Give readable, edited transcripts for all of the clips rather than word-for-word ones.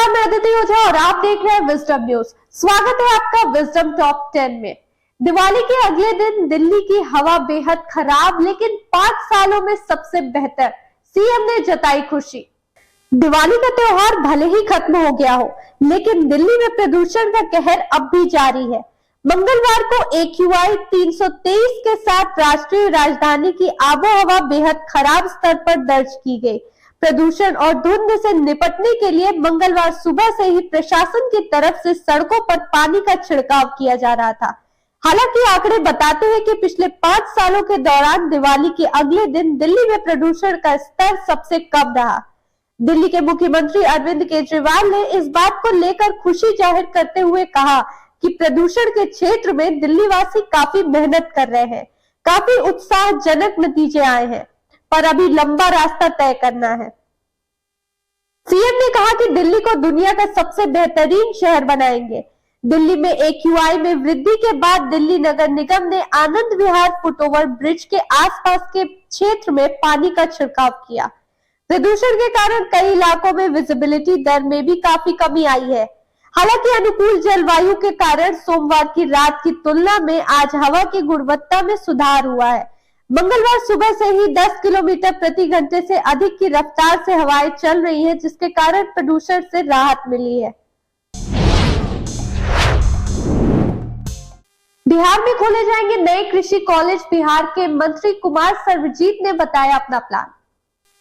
नमस्कार, मैं अदिति ओझा और आप देख रहे हैं विजडम न्यूज। स्वागत है आपका विजडम टॉप 10 में। दिवाली के अगले दिन दिल्ली की हवा बेहद खराब लेकिन 5 सालों में सबसे बेहतर, सीएम ने जताई खुशी। दिवाली का त्योहार भले ही खत्म हो गया हो, लेकिन दिल्ली में प्रदूषण का कहर अब भी जारी है। मंगलवार को AQI 323 के साथ राष्ट्रीय राजधानी की आबोहवा बेहद खराब स्तर पर दर्ज की गई। प्रदूषण और धुंध से निपटने के लिए मंगलवार सुबह से ही प्रशासन की तरफ से सड़कों पर पानी का छिड़काव किया जा रहा था। हालांकि आंकड़े बताते हैं कि पिछले 5 सालों के दौरान दिवाली के अगले दिन दिल्ली में प्रदूषण का स्तर सबसे कम रहा। दिल्ली के मुख्यमंत्री अरविंद केजरीवाल ने इस बात को लेकर खुशी जाहिर करते हुए कहा कि प्रदूषण के क्षेत्र में दिल्ली वासी काफी मेहनत कर रहे हैं, काफी उत्साहजनक नतीजे आए हैं, पर अभी लंबा रास्ता तय करना है। सीएम ने कहा कि दिल्ली को दुनिया का सबसे बेहतरीन शहर बनाएंगे। दिल्ली में AQI में वृद्धि के बाद दिल्ली नगर निगम ने आनंद विहार फुटओवर ब्रिज के आसपास के क्षेत्र में पानी का छिड़काव किया। प्रदूषण के कारण कई इलाकों में विजिबिलिटी दर में भी काफी कमी आई है। हालांकि अनुकूल जलवायु के कारण सोमवार की रात की तुलना में आज हवा की गुणवत्ता में सुधार हुआ है। मंगलवार सुबह से ही 10 किलोमीटर प्रति घंटे से अधिक की रफ्तार से हवाएं चल रही हैं, जिसके कारण प्रदूषण से राहत मिली है। बिहार में खोले जाएंगे नए कृषि कॉलेज, बिहार के मंत्री कुमार सर्वजीत ने बताया अपना प्लान।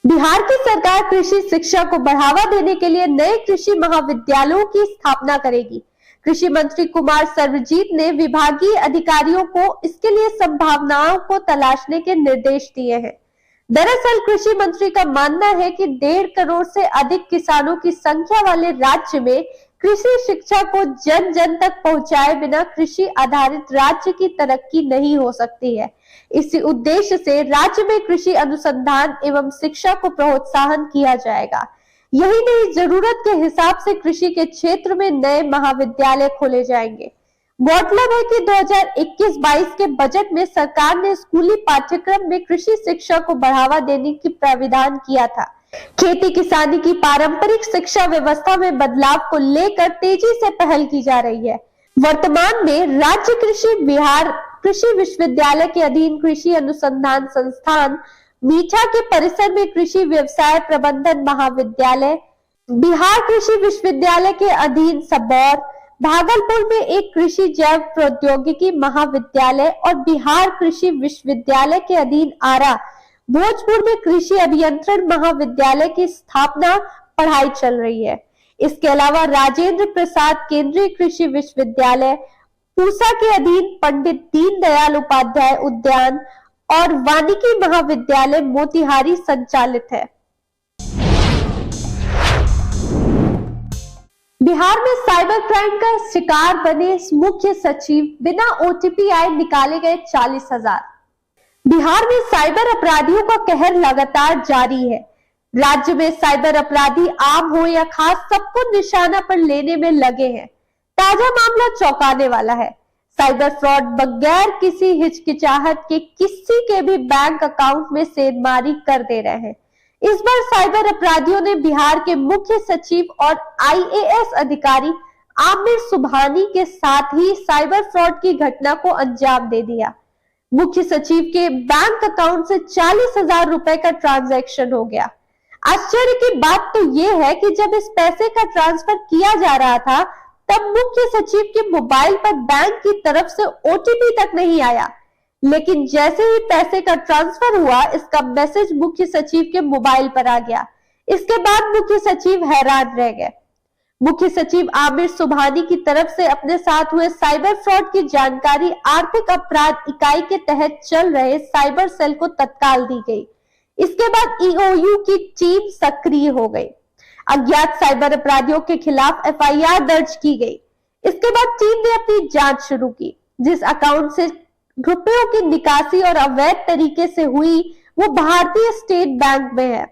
बिहार की सरकार कृषि शिक्षा को बढ़ावा देने के लिए नए कृषि महाविद्यालयों की स्थापना करेगी। कृषि मंत्री कुमार सर्वजीत ने विभागीय अधिकारियों को इसके लिए संभावनाओं को तलाशने के निर्देश दिए हैं। दरअसल कृषि मंत्री का मानना है कि 1.5 करोड़ से अधिक किसानों की संख्या वाले राज्य में कृषि शिक्षा को जन जन तक पहुंचाए बिना कृषि आधारित राज्य की तरक्की नहीं हो सकती है। इसी उद्देश्य से राज्य में कृषि अनुसंधान एवं शिक्षा को प्रोत्साहन किया जाएगा। यही नहीं, जरूरत के हिसाब से कृषि के क्षेत्र में नए महाविद्यालय खोले जाएंगे। गौरतलब है कि 2021-22 के बजट में सरकार ने स्कूली पाठ्यक्रम में कृषि शिक्षा को बढ़ावा देने की प्राविधान किया था। खेती किसानी की पारंपरिक शिक्षा व्यवस्था में बदलाव को लेकर तेजी से पहल की जा रही है। वर्तमान में राज्य कृषि बिहार कृषि विश्वविद्यालय के अधीन कृषि अनुसंधान संस्थान मीठा के परिसर में कृषि व्यवसाय प्रबंधन महाविद्यालय, बिहार कृषि विश्वविद्यालय के अधीन सबौर, भागलपुर में एक कृषि जैव प्रौद्योगिकी महाविद्यालय और बिहार कृषि विश्वविद्यालय के अधीन आरा, भोजपुर में कृषि अभियंत्रण महाविद्यालय की स्थापना पढ़ाई चल रही है। इसके अलावा राजेंद्र प्रसाद केंद्रीय कृषि विश्वविद्यालय, पूसा के अधीन पंडित दीनदयाल उपाध्याय उद्यान और वानिकी महाविद्यालय मोतिहारी संचालित है। बिहार में साइबर क्राइम का शिकार बने मुख्य सचिव, बिना OTP आए निकाले गए 40,000। बिहार में साइबर अपराधियों का कहर लगातार जारी है। राज्य में साइबर अपराधी आम हो या खास, सबको निशाना पर लेने में लगे हैं। ताजा मामला चौंकाने वाला है। साइबर फ्रॉड बगैर किसी हिचकिचाहट के किसी के भी बैंक अकाउंट में सेंधमारी कर दे रहे हैं। इस बार साइबर अपराधियों ने बिहार के मुख्य सचिव और IAS अधिकारी आमिर सुबहानी के साथ ही साइबर फ्रॉड की घटना को अंजाम दे दिया। मुख्य सचिव के बैंक अकाउंट से 40,000 रुपए का ट्रांजैक्शन हो गया। आश्चर्य की बात तो यह है कि जब इस पैसे का ट्रांसफर किया जा रहा था, तब मुख्य सचिव के मोबाइल पर बैंक की तरफ से OTP तक नहीं आया, लेकिन जैसे ही पैसे का ट्रांसफर हुआ, इसका मैसेज मुख्य सचिव के मोबाइल पर आ गया। इसके बाद मुख्य सचिव हैरान रह गए। मुख्य सचिव आमिर सुबहानी की तरफ से अपने साथ हुए साइबर फ्रॉड की जानकारी आर्थिक अपराध इकाई के तहत चल रहे साइबर सेल को तत्काल दी गई। इसके बाद EOU की टीम सक्रिय हो गई। अज्ञात साइबर अपराधियों के खिलाफ FIR दर्ज की गई। इसके बाद टीम ने अपनी जांच शुरू की। जिस अकाउंट से रुपयों की निकासी और अवैध तरीके से हुई, वो भारतीय स्टेट बैंक में है।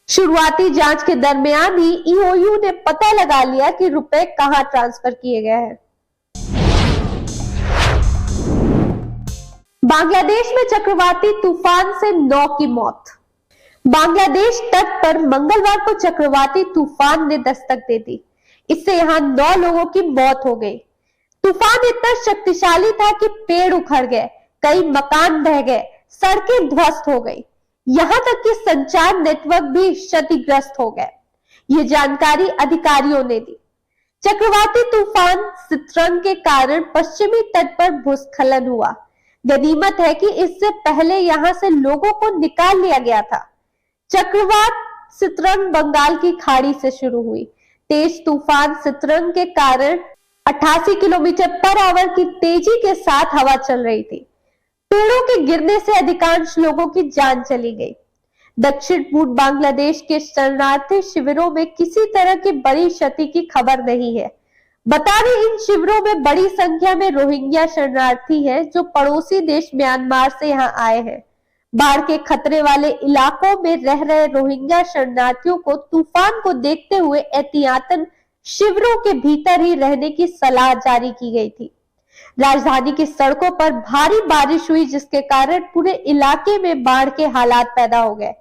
शुरुआती जांच के दरमियान ही EOU ने पता लगा लिया कि रुपए कहां ट्रांसफर किए गए हैं। बांग्लादेश में चक्रवाती तूफान से 9 की मौत। बांग्लादेश तट पर मंगलवार को चक्रवाती तूफान ने दस्तक दे दी। इससे यहाँ 9 लोगों की मौत हो गई। तूफान इतना शक्तिशाली था कि पेड़ उखड़ गए, कई मकान बह गए, सड़कें ध्वस्त हो गई, यहां तक कि संचार नेटवर्क भी क्षतिग्रस्त हो गए। ये जानकारी अधिकारियों ने दी। चक्रवाती तूफान सित्रंग के कारण पश्चिमी तट पर भूस्खलन हुआ। गनीमत है कि इससे पहले यहां से लोगों को निकाल लिया गया था। चक्रवात सित्रंग बंगाल की खाड़ी से शुरू हुई। तेज तूफान सित्रंग के कारण 88 किलोमीटर पर आवर की तेजी के साथ हवा चल रही थी। पेड़ों के गिरने से अधिकांश लोगों की जान चली गई। दक्षिण पूर्व बांग्लादेश के शरणार्थी शिविरों में किसी तरह की बड़ी क्षति की खबर नहीं है। बता दें, इन शिविरों में बड़ी संख्या में रोहिंग्या शरणार्थी हैं जो पड़ोसी देश म्यांमार से यहाँ आए हैं। बाढ़ के खतरे वाले इलाकों में रह रहे रोहिंग्या शरणार्थियों को तूफान को देखते हुए एहतियातन शिविरों के भीतर ही रहने की सलाह जारी की गई थी। राजधानी की सड़कों पर भारी बारिश हुई, जिसके कारण पूरे इलाके में बाढ़ के हालात पैदा हो गए।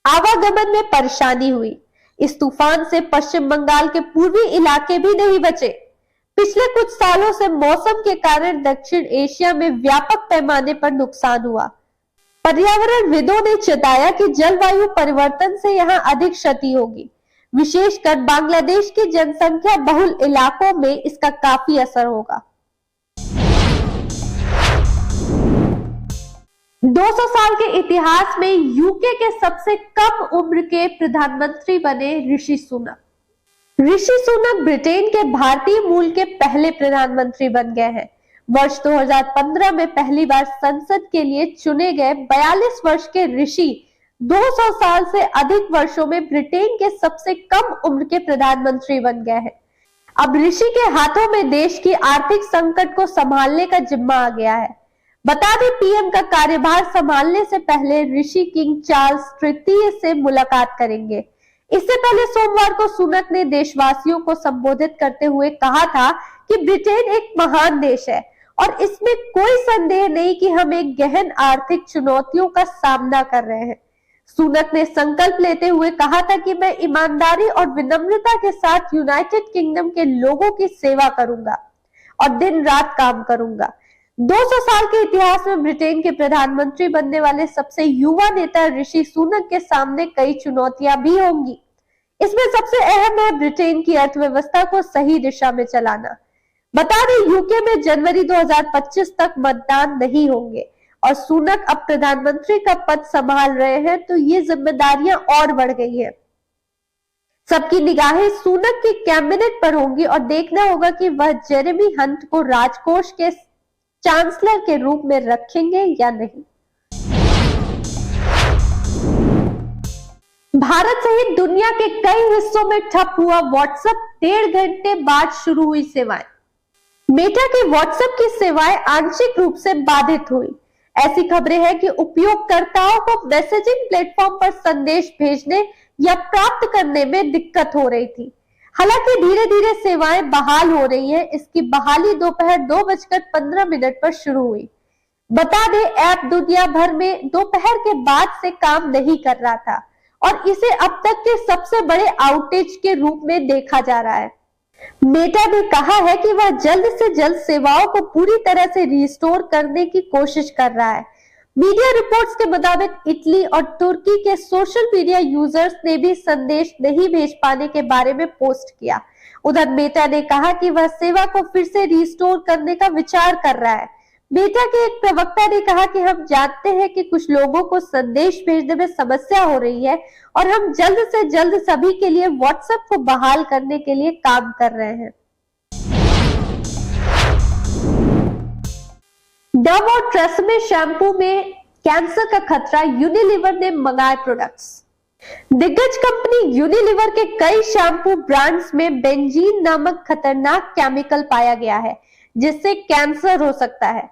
आवागमन में परेशानी हुई। इस तूफान से पश्चिम बंगाल के पूर्वी इलाके भी नहीं बचे। पिछले कुछ सालों से मौसम के कारण दक्षिण एशिया में व्यापक पैमाने पर नुकसान हुआ। पर्यावरणविदों ने चेताया कि जलवायु परिवर्तन से यहां अधिक क्षति होगी। विशेषकर बांग्लादेश की जनसंख्या बहुल इलाकों में इसका काफी असर होगा। 200 साल के इतिहास में यूके के सबसे कम उम्र के प्रधानमंत्री बने ऋषि सुनक। ऋषि सुनक ब्रिटेन के भारतीय मूल के पहले प्रधानमंत्री बन गए हैं। वर्ष 2015 में पहली बार संसद के लिए चुने गए 42 वर्ष के ऋषि 200 साल से अधिक वर्षों में ब्रिटेन के सबसे कम उम्र के प्रधानमंत्री बन गए हैं। अब ऋषि के हाथों में देश की आर्थिक संकट को संभालने का जिम्मा आ गया है। बता दें, पीएम का कार्यभार संभालने से पहले ऋषि किंग चार्ल्स तृतीय से मुलाकात करेंगे। इससे पहले सोमवार को सुनक ने देशवासियों को संबोधित करते हुए कहा था कि ब्रिटेन एक महान देश है और इसमें कोई संदेह नहीं कि हम एक गहन आर्थिक चुनौतियों का सामना कर रहे हैं। सुनक ने संकल्प लेते हुए कहा था कि मैं ईमानदारी और विनम्रता के साथ यूनाइटेड किंगडम के लोगों की सेवा करूंगा और दिन रात काम करूंगा। 200 साल के इतिहास में ब्रिटेन के प्रधानमंत्री बनने वाले सबसे युवा नेता ऋषि सुनक के सामने कई चुनौतियां भी होंगी। इसमें सबसे अहम है ब्रिटेन की अर्थव्यवस्था को सही दिशा में चलाना। बता दें, यूके में जनवरी 2025 तक मतदान नहीं होंगे और सुनक अब प्रधानमंत्री का पद संभाल रहे हैं, तो ये जिम्मेदारियां और बढ़ गई हैं। सबकी निगाहें सुनक की कैबिनेट पर होंगी और देखना होगा कि वह जेरेमी हंट को राजकोष के चांसलर के रूप में रखेंगे या नहीं। भारत सहित दुनिया के कई हिस्सों में ठप हुआ व्हाट्सएप 1.5 घंटे बाद शुरू हुई सेवाएं। मेटा की व्हाट्सएप की सेवाएं आंशिक रूप से बाधित हुई। ऐसी खबरें हैं कि उपयोगकर्ताओं को मैसेजिंग प्लेटफॉर्म पर संदेश भेजने या प्राप्त करने में दिक्कत हो रही थी। हालांकि धीरे धीरे सेवाएं बहाल हो रही हैं। इसकी बहाली दोपहर 2:15 पर शुरू हुई। बता दें, ऐप दुनिया भर में दोपहर के बाद से काम नहीं कर रहा था और इसे अब तक के सबसे बड़े आउटेज के रूप में देखा जा रहा है। मेटा ने कहा है कि वह जल्द से जल्द सेवाओं को पूरी तरह से रिस्टोर करने की कोशिश कर रहा है। मीडिया रिपोर्ट्स के मुताबिक इटली और तुर्की के सोशल मीडिया यूजर्स ने भी संदेश नहीं भेज पाने के बारे में पोस्ट किया। उधर मेटा ने कहा कि वह सेवा को फिर से रिस्टोर करने का विचार कर रहा है। मेटा के एक प्रवक्ता ने कहा कि हम जानते हैं कि कुछ लोगों को संदेश भेजने में समस्या हो रही है और हम जल्द से जल्द सभी के लिए व्हाट्सएप को बहाल करने के लिए काम कर रहे हैं। डव और ट्रेसेमे शैम्पू में कैंसर का खतरा, यूनिलीवर ने मंगाए प्रोडक्ट्स। दिग्गज कंपनी यूनिलीवर के कई शैम्पू ब्रांड्स में बेंजीन नामक खतरनाक केमिकल पाया गया है जिससे कैंसर हो सकता है।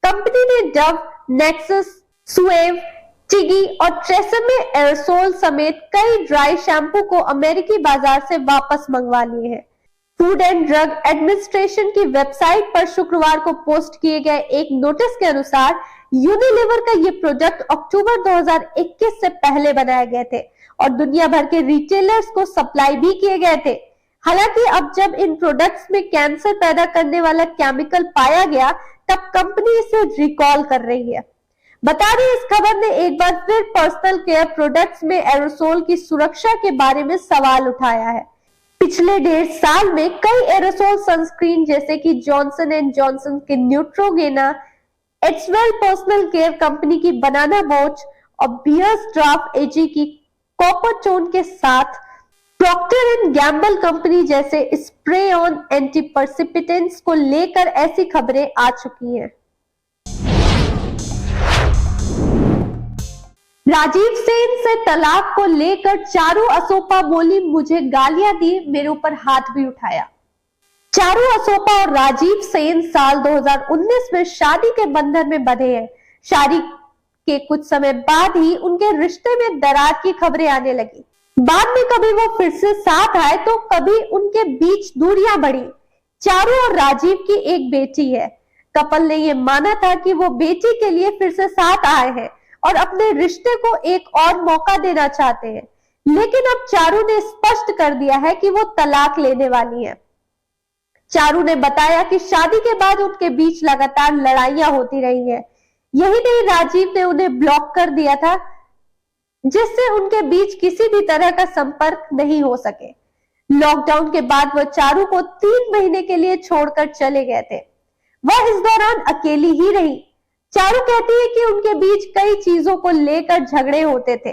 कंपनी ने डव, नेक्सस, सुएव, टिगी और ट्रेसेमे एयरसोल समेत कई ड्राई शैम्पू को अमेरिकी बाजार से वापस मंगवा लिए हैं। फूड एंड ड्रग एडमिनिस्ट्रेशन की वेबसाइट पर शुक्रवार को पोस्ट किए गए एक नोटिस के अनुसार यूनिलीवर का ये प्रोडक्ट अक्टूबर 2021 से पहले बनाए गए थे और दुनिया भर के रिटेलर्स को सप्लाई भी किए गए थे। हालांकि अब जब इन प्रोडक्ट्स में कैंसर पैदा करने वाला केमिकल पाया गया, तब कंपनी इसे रिकॉल कर रही है। बता दें, इस खबर ने एक बार फिर पर्सनल केयर प्रोडक्ट्स में एरोसोल की सुरक्षा के बारे में सवाल उठाया है। पिछले 1.5 साल में कई एरोसोल सनस्क्रीन जैसे कि जॉनसन एंड जॉनसन के न्यूट्रोगेना, एचवेल पर्सनल केयर कंपनी की बनाना बोच और बियर्स ड्राफ्ट एजी की कॉपरटोन के साथ प्रॉक्टर एंड गैम्बल कंपनी जैसे स्प्रे ऑन एंटीपर्सिपिटेंट्स को लेकर ऐसी खबरें आ चुकी हैं। राजीव सेन से तलाक को लेकर चारू असोपा बोली, मुझे गालियां दी, मेरे ऊपर हाथ भी उठाया। चारू असोपा और राजीव सेन साल 2019 में शादी के बंधन में बंधे हैं। शादी के कुछ समय बाद ही उनके रिश्ते में दरार की खबरें आने लगी। बाद में कभी वो फिर से साथ आए तो कभी उनके बीच दूरियां बढ़ी। चारू और राजीव की एक बेटी है। कपल ने यह माना था कि वो बेटी के लिए फिर से साथ आए हैं और अपने रिश्ते को एक और मौका देना चाहते हैं, लेकिन अब चारू ने स्पष्ट कर दिया है कि वो तलाक लेने वाली है। चारू ने बताया कि शादी के बाद उनके बीच लगातार लड़ाइयां होती रही हैं। यही नहीं, राजीव ने उन्हें ब्लॉक कर दिया था, जिससे उनके बीच किसी भी तरह का संपर्क नहीं हो सके। लॉकडाउन के बाद वह चारू को 3 महीने के लिए छोड़कर चले गए थे। वह इस दौरान अकेली ही रही। चारू कहती है कि उनके बीच कई चीजों को लेकर झगड़े होते थे।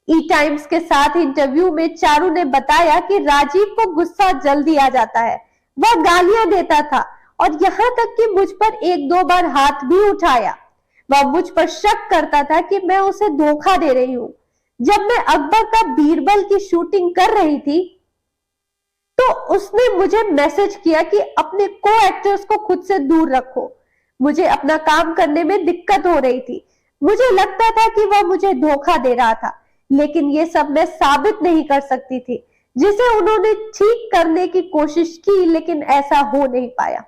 ई टाइम्स के साथ इंटरव्यू में चारू ने बताया कि राजीव को गुस्सा जल्दी आ जाता है, वह गालियां देता था और यहां तक कि मुझ पर 1-2 बार हाथ भी उठाया। वह मुझ पर शक करता था कि मैं उसे धोखा दे रही हूं। जब मैं अकबर का बीरबल की शूटिंग कर रही थी तो उसने मुझे मैसेज किया कि अपने को एक्टर्स को खुद से दूर रखो। मुझे अपना काम करने में दिक्कत हो रही थी। मुझे लगता था कि वह मुझे धोखा दे रहा था, लेकिन ये सब मैं साबित नहीं कर सकती थी, जिसे उन्होंने ठीक करने की कोशिश की, लेकिन ऐसा हो नहीं पाया।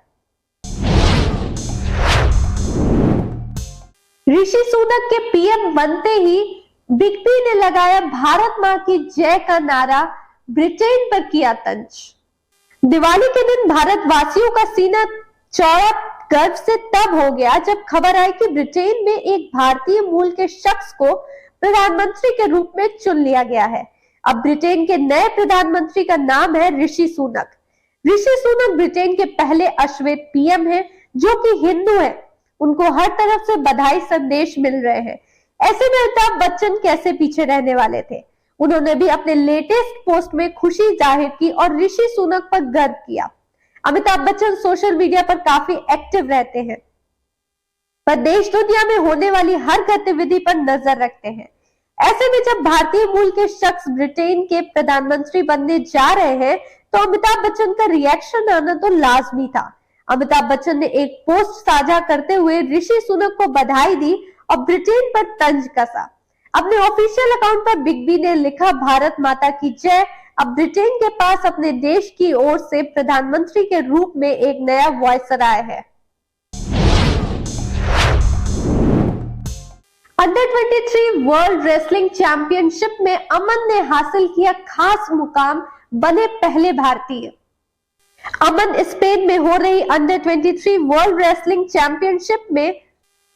ऋषि सुनक के पीएम बनते ही बिग बी ने लगाया भारत मां की जय का नारा, ब्रिटेन पर किया तंज। दिवाली के दिन भारतवासियों का सीना चौड़ा गर्व से तब हो गया जब खबर आई कि ब्रिटेन में एक भारतीय मूल के शख्स को प्रधानमंत्री के रूप में चुन लिया गया है। अब ब्रिटेन के नए प्रधानमंत्री का नाम है ऋषि सुनक। ऋषि सुनक ब्रिटेन के पहले अश्वेत पीएम हैं, जो कि हिंदू हैं। उनको हर तरफ से बधाई संदेश मिल रहे हैं। ऐसे में अमिताभ बच्चन कैसे पीछे रहने वाले थे। उन्होंने भी अपने लेटेस्ट पोस्ट में खुशी जाहिर की और ऋषि सुनक पर गर्व किया। अमिताभ बच्चन सोशल मीडिया पर काफी एक्टिव रहते हैं, पर देश दुनिया में होने वाली हर गतिविधि पर नजर रखते हैं। ऐसे में जब भारतीय मूल के शख्स ब्रिटेन के प्रधानमंत्री बनने जा रहे हैं, तो अमिताभ बच्चन का रिएक्शन आना तो लाजमी था। अमिताभ बच्चन ने एक पोस्ट साझा करते हुए ऋषि सुनक को बधाई दी और ब्रिटेन पर तंज कसा। अपने ऑफिशियल अकाउंट पर बिग बी ने लिखा, भारत माता की जय। अब ब्रिटेन के पास अपने देश की ओर से प्रधानमंत्री के रूप में एक नया वॉयसराय है। अंडर 23 वर्ल्ड रेसलिंग चैंपियनशिप में अमन ने हासिल किया खास मुकाम, बने पहले भारतीय। अमन स्पेन में हो रही अंडर 23 वर्ल्ड रेसलिंग चैंपियनशिप में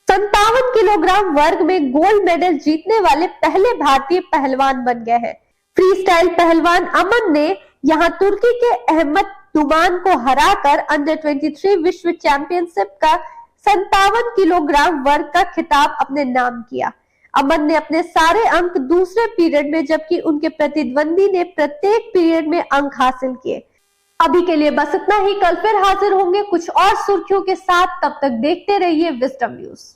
57 किलोग्राम वर्ग में गोल्ड मेडल जीतने वाले पहले भारतीय पहलवान बन गए हैं। फ्री स्टाइल पहलवान अमन ने यहां तुर्की के अहमद दुमान को हराकर अंडर 23 विश्व चैंपियनशिप का 57 किलोग्राम वर्ग का खिताब अपने नाम किया। अमन ने अपने सारे अंक दूसरे पीरियड में, जबकि उनके प्रतिद्वंदी ने प्रत्येक पीरियड में अंक हासिल किए। अभी के लिए बस इतना ही। कल फिर हाजिर होंगे कुछ और सुर्खियों के साथ। तब तक देखते रहिए विजडम न्यूज।